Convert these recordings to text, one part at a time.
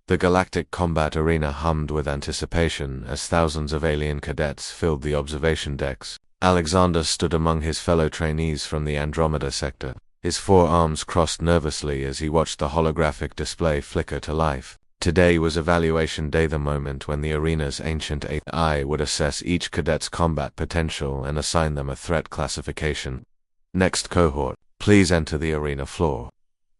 The galactic combat arena hummed with anticipation as thousands of alien cadets filled the observation decks. Alexander stood among his fellow trainees from the Andromeda sector. His forearms crossed nervously as he watched the holographic display flicker to life. Today was evaluation day, the moment when the arena's ancient AI would assess each cadet's combat potential and assign them a threat classification. Next cohort, please enter the arena floor,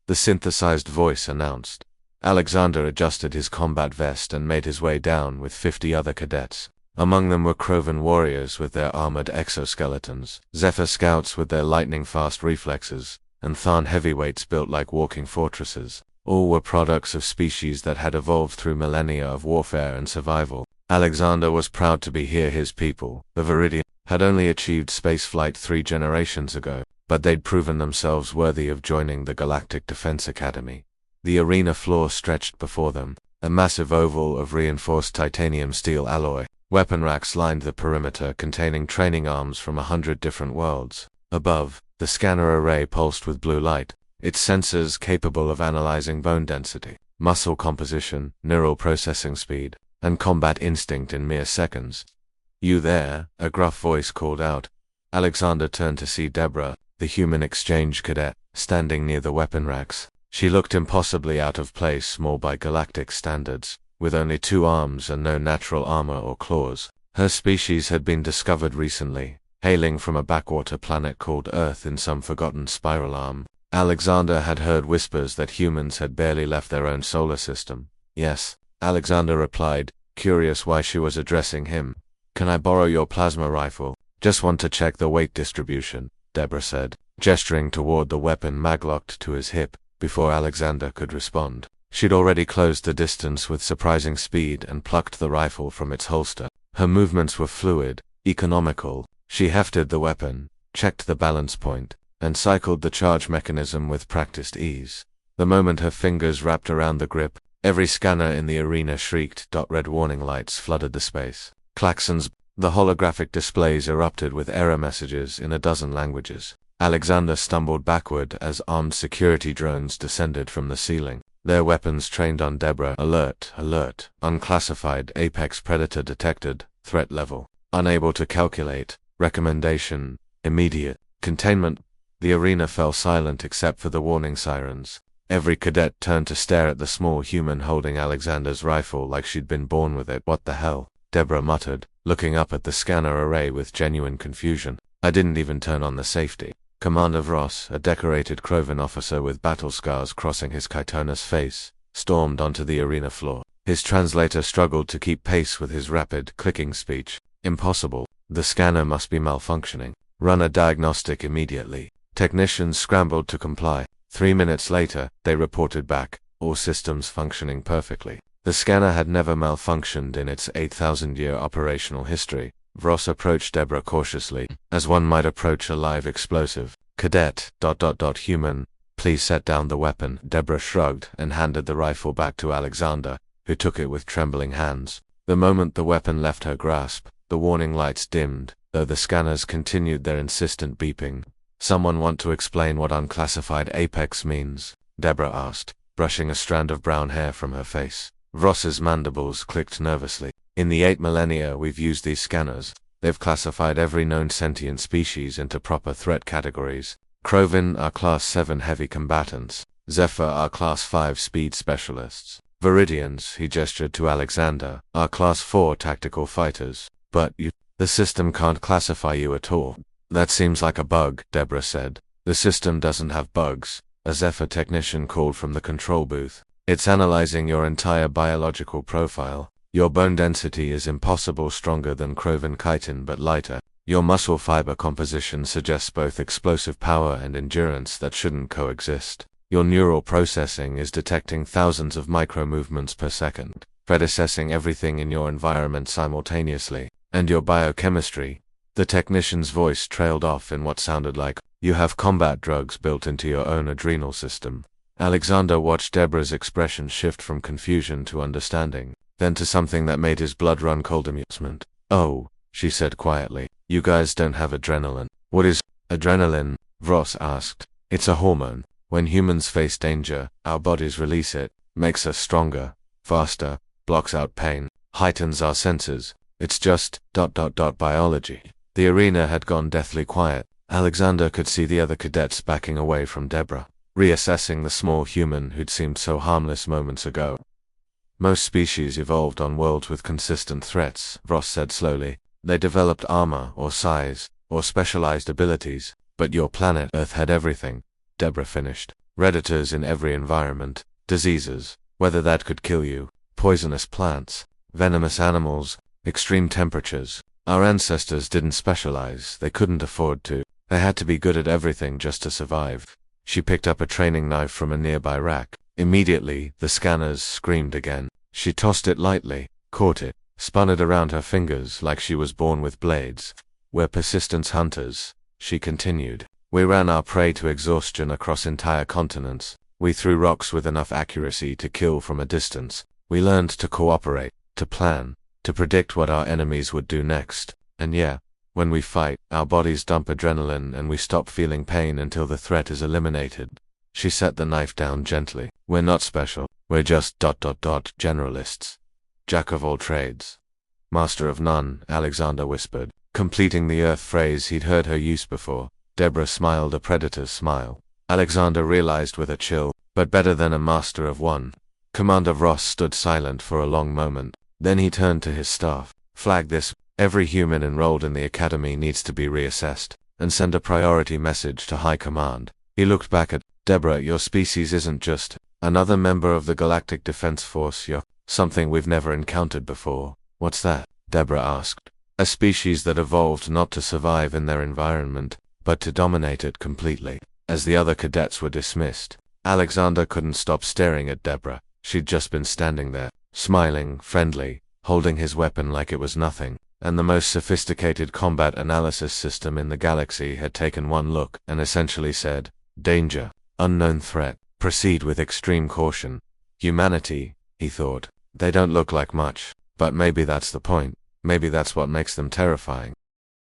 the synthesized voice announced. Alexander adjusted his combat vest and made his way down with 50 other cadets. Among them were Krovan warriors with their armored exoskeletons, Zephyr scouts with their lightning-fast reflexes, and Tharn heavyweights built like walking fortresses. All were products of species that had evolved through millennia of warfare and survival. Alexander was proud to be here. His people, the Viridian, had only achieved spaceflight 3 generations ago, but they'd proven themselves worthy of joining the Galactic Defense Academy. The arena floor stretched before them, a massive oval of reinforced titanium steel alloy. Weapon racks lined the perimeter containing training arms from 100 different worlds. Above, the scanner array pulsed with blue light, its sensors capable of analyzing bone density, muscle composition, neural processing speed, and combat instinct in mere seconds. "You there?" a gruff voice called out. Alexander turned to see Deborah, the human exchange cadet, standing near the weapon racks. She looked impossibly out of place, small by galactic standards, with only 2 arms and no natural armor or claws. Her species had been discovered recently, hailing from a backwater planet called Earth in some forgotten spiral arm. Alexander had heard whispers that humans had barely left their own solar system. "Yes," Alexander replied, curious why she was addressing him. "Can I borrow your plasma rifle? Just want to check the weight distribution," Deborah said, gesturing toward the weapon maglocked to his hip. Before Alexander could respond, she'd already closed the distance with surprising speed and plucked the rifle from its holster. Her movements were fluid, economical. She hefted the weapon, checked the balance point, and cycled the charge mechanism with practiced ease. The moment her fingers wrapped around the grip, every scanner in the arena shrieked. Red warning lights flooded the space. Klaxons, the holographic displays erupted with error messages in a dozen languages. Alexander stumbled backward as armed security drones descended from the ceiling. Their weapons trained on Deborah. Alert, alert, unclassified, apex predator detected, threat level, unable to calculate, recommendation, immediate, containment. The arena fell silent except for the warning sirens. Every cadet turned to stare at the small human holding Alexander's rifle like she'd been born with it. "What the hell?" Deborah muttered, looking up at the scanner array with genuine confusion. "I didn't even turn on the safety." Commander Vross, a decorated Krovan officer with battle scars crossing his chitinous face, stormed onto the arena floor. His translator struggled to keep pace with his rapid, clicking speech. "Impossible. The scanner must be malfunctioning. Run a diagnostic immediately." Technicians scrambled to comply. 3 minutes later, they reported back, all systems functioning perfectly. The scanner had never malfunctioned in its 8,000-year operational history. Vross approached Deborah cautiously, as one might approach a live explosive. "Cadet, human, please set down the weapon." Deborah shrugged and handed the rifle back to Alexander, who took it with trembling hands. The moment the weapon left her grasp, the warning lights dimmed, though the scanners continued their insistent beeping. "Someone want to explain what unclassified apex means?" Deborah asked, brushing a strand of brown hair from her face. Vross's mandibles clicked nervously. "In the 8 millennia we've used these scanners, they've classified every known sentient species into proper threat categories. Krovan are Class 7 heavy combatants. Zephyr are Class 5 speed specialists. Viridians," he gestured to Alexander, "are Class 4 tactical fighters. But the system can't classify you at all." "That seems like a bug," Deborah said. "The system doesn't have bugs," a Zephyr technician called from the control booth. "It's analyzing your entire biological profile. Your bone density is impossible stronger than Krovan chitin but lighter. Your muscle fiber composition suggests both explosive power and endurance that shouldn't coexist. Your neural processing is detecting thousands of micro-movements per second, predecessing everything in your environment simultaneously. And your biochemistry." The technician's voice trailed off in what sounded like, "You have combat drugs built into your own adrenal system." Alexander watched Deborah's expression shift from confusion to understanding, then to something that made his blood run cold. Amusement. "Oh," she said quietly, "you guys don't have adrenaline." "What is adrenaline?" Vross asked. "It's a hormone. When humans face danger, our bodies release it. Makes us stronger, faster, blocks out pain, heightens our senses. It's just ... biology. The arena had gone deathly quiet. Alexander could see the other cadets backing away from Deborah, reassessing the small human who'd seemed so harmless moments ago. Most species evolved on worlds with consistent threats, Ross said slowly. They developed armor, or size, or specialized abilities. But your planet Earth had everything, Deborah finished. Predators in every environment, diseases, whether that could kill you, poisonous plants, venomous animals, extreme temperatures. Our ancestors didn't specialize, they couldn't afford to. They had to be good at everything just to survive. She picked up a training knife from a nearby rack. Immediately, the scanners screamed again. She tossed it lightly, caught it, spun it around her fingers like she was born with blades. We're persistence hunters, she continued. We ran our prey to exhaustion across entire continents. We threw rocks with enough accuracy to kill from a distance. We learned to cooperate, to plan, to predict what our enemies would do next. And yeah, when we fight, our bodies dump adrenaline and we stop feeling pain until the threat is eliminated. She set the knife down gently. We're not special. We're just ... generalists. Jack of all trades. Master of none, Alexander whispered, completing the Earth phrase he'd heard her use before. Deborah smiled a predator's smile. Alexander realized with a chill, but better than a master of one. Commander Ross stood silent for a long moment. Then he turned to his staff. Flag this. Every human enrolled in the academy needs to be reassessed, and send a priority message to High Command. He looked back at Deborah. Your species isn't just another member of the Galactic Defense Force. You're something we've never encountered before. What's that? Deborah asked. A species that evolved not to survive in their environment, but to dominate it completely. As the other cadets were dismissed, Alexander couldn't stop staring at Deborah. She'd just been standing there, smiling, friendly, holding his weapon like it was nothing, and the most sophisticated combat analysis system in the galaxy had taken one look and essentially said, danger, unknown threat, proceed with extreme caution. Humanity, he thought, they don't look like much, but maybe that's the point. Maybe that's what makes them terrifying.